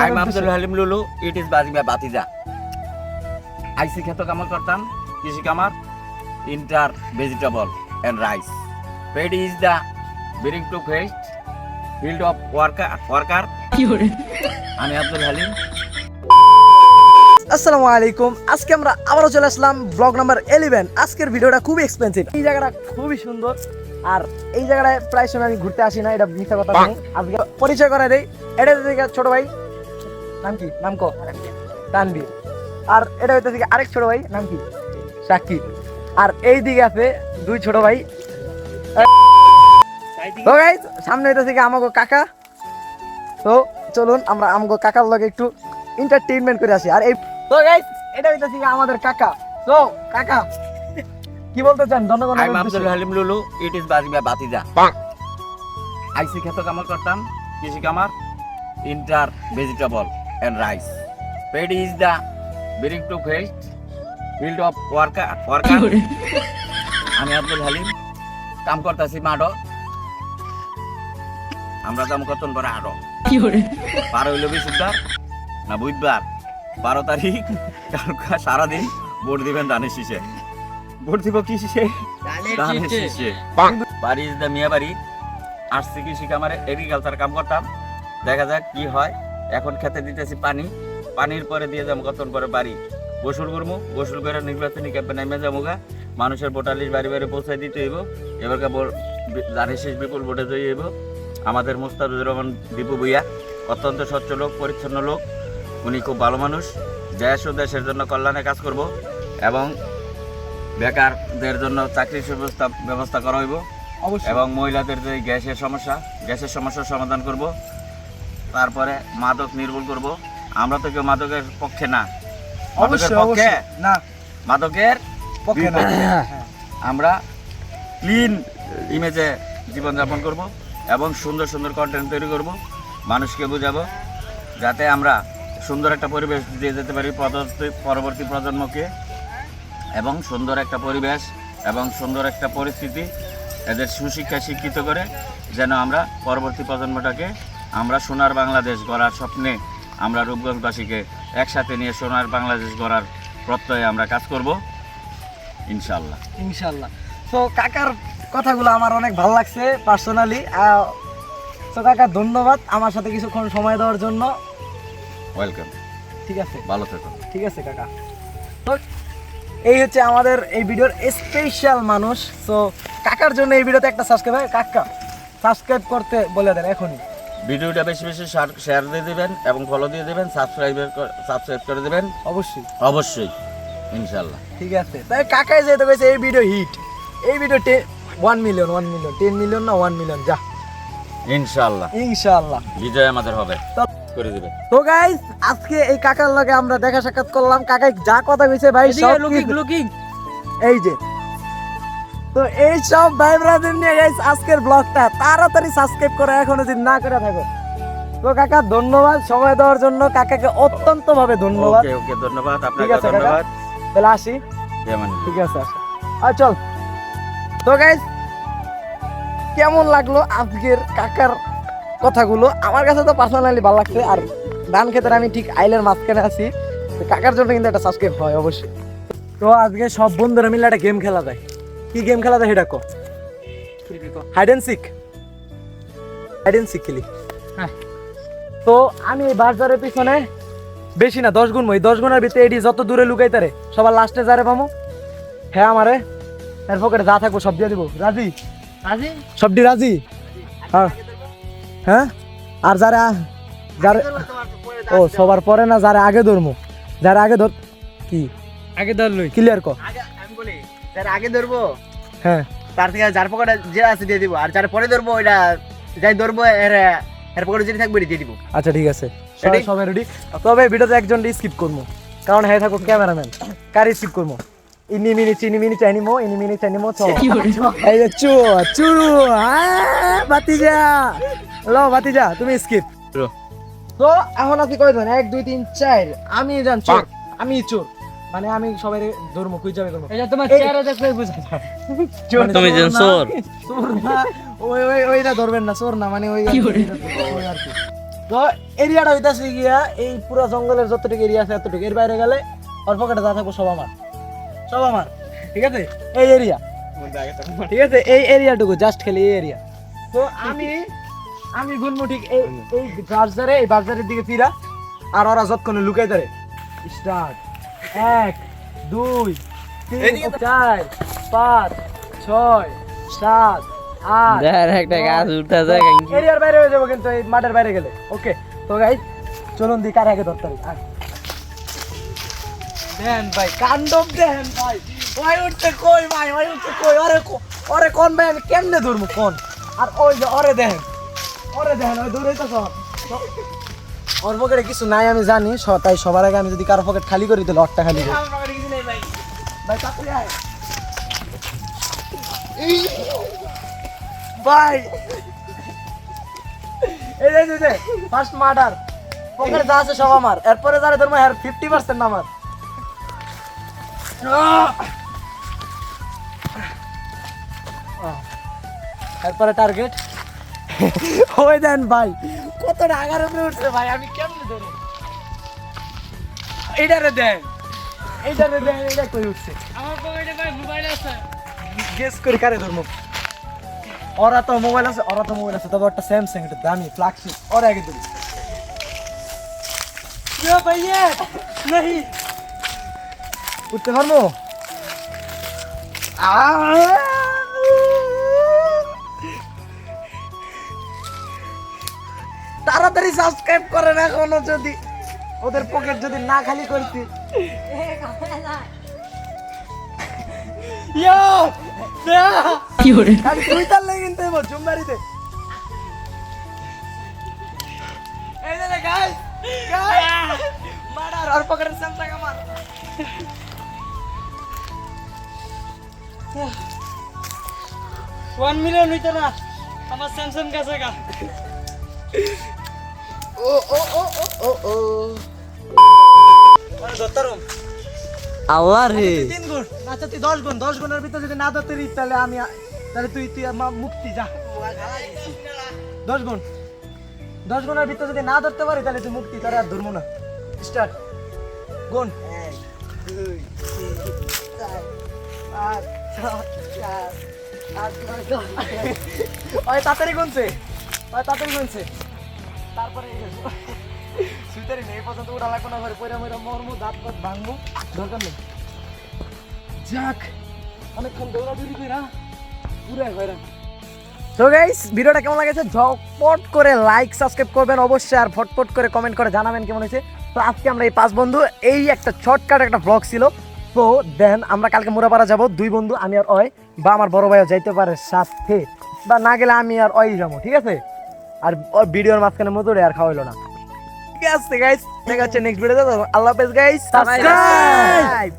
I'm Abdul Halim Lulu. It is Bazima Batija. আইসি খেত কামাল করতাম কৃষি কামার inter vegetable and rice paddy is the bearing to first field of worker আমি আব্দুল হালিম। আসসালামু আলাইকুম। আজকে আমরা আবারও চলে আসলাম ব্লগ নাম্বার 11। আজকের ভিডিওটা খুবই এক্সপেন্সিভ। এই জায়গাটা খুবই সুন্দর আর এই জায়গাটায় প্রায় সময় আমি ঘুরতে আসি না, এটা মিথ্যা কথা নয়। আজকে পরিচয় করে দেই। এটা থেকে ছোট ভাই, নাম কি? নাম কো? তানভীর। আর এটা হইতে থেকে আরেক ছোট ভাই, নাম কি? সাকিব। আর এই দিকে আছে দুই ছোট ভাই। তো গাইস সামনে হইতে থেকে আমাগো কাকা। তো চলুন আমরা আমগো কাকার লগে একটু এন্টারটেইনমেন্ট করে আসি। আর এই তো গাইস এটা হইতাছে আমাদের কাকা। তো কাকা কি বলতে চান জনগণের I'm উদ্দেশ্যে? Abdul Halim Lulu. It is Bazima Batija. আইসি খেত কামাল করতাম কৃষি কামার inter vegetable and rice paddy is the bearing to first field of worker আমি আব্দুল হালিম কাম করতেছি মাডো। আমরা যাবো কতন পরে আরো 12 হইল বিশুদ্ধবার না বুধবার 12 তারিখ কালকা সারাদিন ভোট দিবেন ধানের শীষে। ভোট দিব কি শীষে? ধানের শীষে। বাড়ি ইজ দ্য মিয়া বাড়ি। আসছি কৃষি কামারে এগ্রিকালচার কাম করতাম, দেখা যাক কি হয়। এখন খেতে দিতেছি পানি, পানির পরে দিয়ে যাবো কতন পরে বাড়ি গোসল করবো, গোসল করে নির্বাচনী ক্যাম্পে নেমে যাবো গা। মানুষের ভোটার লিস্ট বাড়ি বাড়ি পৌঁছায় দিতে হইব। এবারকার ধানের শীষ বিপুল ভোটে জয়ী হইব। আমাদের মুস্তাফিজুর রহমান দীপু ভুইয়া অত্যন্ত স্বচ্ছ লোক, পরিচ্ছন্ন লোক, উনি খুব ভালো মানুষ। দেশ ও দেশের জন্য কল্যাণে কাজ করব এবং বেকারদের জন্য চাকরির ব্যবস্থা করা হইব এবং মহিলাদের যে গ্যাসের সমস্যার সমাধান করব। তারপরে মাদক নির্মূল করব। আমরা তো কেউ মাদকের পক্ষে না, মাদকের পক্ষে না, মাদকের পক্ষে না। আমরা ক্লিন ইমেজে জীবনযাপন করব এবং সুন্দর সুন্দর কন্টেন্ট তৈরি করব, মানুষকে বোঝাবো যাতে আমরা সুন্দর একটা পরিবেশ দিয়ে যেতে পারি পরবর্তী প্রজন্মকে, এবং সুন্দর একটা পরিবেশ এবং সুন্দর একটা পরিস্থিতি এদের সুশিক্ষায় শিক্ষিত করে যেন আমরা পরবর্তী প্রজন্মটাকে আমরা সোনার বাংলাদেশ গড়ার স্বপ্নে আমরা রূপগঞ্জবাসীকে একসাথে নিয়ে সোনার বাংলাদেশ গড়ার প্রত্যয়ে আমরা কাজ করব ইনশাআল্লাহ। ইনশাআল্লাহ। তো কাকার কথাগুলো আমার অনেক ভালো লাগছে পার্সোনালি। তো কাকা ধন্যবাদ আমার সাথে কিছুক্ষণ সময় দেওয়ার জন্য। ওয়েলকাম। ঠিক আছে, ভালো থেকো। ঠিক আছে কাকা। তো এই হচ্ছে আমাদের এই ভিডিওর স্পেশাল মানুষ। তো কাকার জন্য এই ভিডিওতে একটা সাবস্ক্রাইব করতে বলে দেন এখনই। ভিডিওটা বেশি বেশি শেয়ার দিয়ে দেবেন এবং ফলো দিয়ে দেবেন, সাবস্ক্রাইব করে দেবেন অবশ্যই ইনশাআল্লাহ। ঠিক আছে। তাই কাকাই যেহেতু কইছে এই ভিডিও হিট, এই ভিডিও 1 মিলিয়ন 10 মিলিয়ন না 1 মিলিয়ন যা ইনশাআল্লাহ বিজয় আমাদের হবে করে দিবেন। তো গাইস আজকে এই কাকার লগে আমরা দেখা সাক্ষাৎ করলাম। কাকাই যা কথা কইছে ভাই সব লুকিং এই যে। তো এই সব ভাই ব্রাদার নিয়ে গাইস আজকের ব্লগটা তাড়াতাড়ি সাবস্ক্রাইব করে এখনো যদি না করে থাকো। তো কাকা ধন্যবাদ সময় দেওয়ার জন্য, কাকাকে অত্যন্ত ভাবে ধন্যবাদ। ওকে ধন্যবাদ ঠিক আপনাকে, আছে ধন্যবাদ। তাহলে আসি। ঠিক আছে আসো। আর চল। তো গাইস কেমন লাগলো আজকের কাকার কথাগুলো? আমার কাছে তো পার্সোনালি ভালো লাগছে। আর ধান ক্ষেতের আমি ঠিক আইলের মাঝখানে আছি, তো কাকার জন্য কিন্তু একটা সাবস্ক্রাইব হয় অবশ্যই। তো আজকে সব বন্ধুরা মিলে একটা গেম খেলা যায়। কি গেম খেলা যায় সেটা কো? হাইড এন্ড সিক খেলি। হ্যাঁ। তো আমি এই বাজারের পিছনে বেশি না 10 গুণ মই 10 গুণের ভিতরে এডি যত দূরে লুকাই তারে সবার লাস্টে যারে পামো হ্যাঁ আমারে এর পকেটে যা থাকবো সব দিয়ে দিব। রাজি? সবটি রাজি? হ্যাঁ। আর যারা ও সবার পরে না, যারা আগে ধরবো, যারা আগে ধর কি আগে ধরলই ক্লিয়ার কর। আমি বলি যারা আগে ধরবো হ্যাঁ তার থেকে যার পকেটে যে আছে দিয়ে দিব, আর যার পরে ধরবো ওইটা যাই ধরবো এর পকেটে যেটা থাকবে দিয়ে দিব। আচ্ছা ঠিক আছে, Ready? সবাই রেডি। তবে ভিডিওতে একজন স্কিপ করবো, কারণ হ্যাঁ থাকো ক্যামেরাম্যান। কারি স্কিপ করবো? ইনি মিনি চাইনিমো চলো। এই যে চুরু বাতিজা লো বাতিজা তুমি স্কিপ। তো এখন আজকে কয়জন? 1 2 3 4। আমি জান চোর, আমি চোর মানে আমি সবাই ধর্ম কই যাবে করব। এটা তোমার চেহারা দেখলে বুঝা যায় তুমি জান চোর না, ওইটা ধরবেন না, চোর না মানে ওই আর কি। তো এরিয়াটা হইতাছে গিয়া এই পুরো জঙ্গলের যতটুকু এরিয়া আছে এতটুকু, এর বাইরে গেলে ওর পকেটে যা থাকবো সব আমার, সব আমার, ঠিক আছে? এই এরিয়া, ঠিক আছে? এই এরিয়াটুকু জাস্ট খালি এই এরিয়া। তো আমি গুনবো ঠিক এই এই বাজারে, এই বাজারের দিকে ফিরা, আর ওরা যতক্ষণে লুকাই ধরে। স্টার্ট। 1 2 3 4 5 6 7 8 একটা গাছ উঠতেছে এরিয়ার বাইরে হয়ে যাবো কিন্তু এই মাঠের বাইরে গেলে। ওকে, তো গাইস চলুন দি কার আগে ধরতে পারি। দেন ভাই কান্ডব, দেন ভাই ভাই উঠতে কই, ভাই ভাই উঠতে কই, ওরে কোন ভাই আমি কেমনে ধরবো কোন? আর ওই যে ওরে দেখেন ওই দৌড়াইতে সব ওর পকেটে কিছু নাই আমি জানি, তাই সবার আগে আমি যদি কারো পকেট খালি করি তাহলে ওরটা খালি করি। ভাই তাড়াতাড়ি আয় ভাই। এই যে ফার্স্ট মার্ডার, পকেটে যা আছে সব আমার, এরপরে যারা ধরবো এর 50% আমার। এরপরে টার্গেট ওই দেন ভাই কত আগার উপরে উঠছে ভাই, আমি কেমনে ধরবো? এইটারে দেন এটা কই উঠছে? আমার পকেটে ভাই মোবাইল আছে। গেস করি কারে ধরবো। ওরা তো মোবাইল আছে, তবে একটা স্যামসাং, এটা দামি ফ্ল্যাগশিপ, ওরা আগে ধরি। ভাইয়া নাহি উঠতে পারবো? তাড়াতাড়ি সাবস্ক্রাইব করেন এখনো, যদি ওদের পকেট যদি না খালি করতি। তুই তার লেগে কিন্তু জুমবাড়িতে আর পকেটের স্যামসাং আমার। 1 মিলিয়ন হইতো না আমার স্যামসাং কাছে গা। ও ও ও ও ও আরে দত্তরম আল্লাহ রে 3 গুণ, আচ্ছা তুই 10 গুণের ভিতরে যদি না ধরতে পারিস তাহলে তুই আমার মুক্তি যা। 10 গুণের ভিতরে যদি না ধরতে পারি তাহলে তুই মুক্তি, তাহলে আর ধরবো না। স্টার্ট। গুণ 1 2 3 4 5 6 7 8 9 10। ওই তাড়াতাড়ি গুনছে, তারপরে সুইটারি নেই পর্যন্ত উড়া লাগবো না, পয়রা ময়রা মরমু, দাঁত পাত ভাঙবো, দরকার নেই। যাক অনেকক্ষণ দৌড়াদৌড়ি কইরা পুরো হয়রান। তো গাইস ভিডিওটা কেমন লাগেছে ঝটপট করে লাইক সাবস্ক্রাইব করবেন অবশ্যই, আর ফটফট করে কমেন্ট করে জানাবেন কেমন হয়েছে। তো আজকে আমরা এই 5 বন্ধু এই একটা শর্টকাট একটা ব্লগ ছিল। তো দেন আমরা কালকে মুরাপাড়া যাব 2 বন্ধু, আমি আর অয়, বা আমার বড় ভাইও যাইতে পারে সাথে, বা না গেলে আমি আর অয় যাবো, ঠিক আছে? আর ভিডিওর মাঝখানে মজুরে আর খাওয়াইলো না, ঠিক আছে গাইস? দেখা হচ্ছে নেক্সট ভিডিওতে। আল্লাহ হাফেজ গাইস, সাবস্ক্রাইব।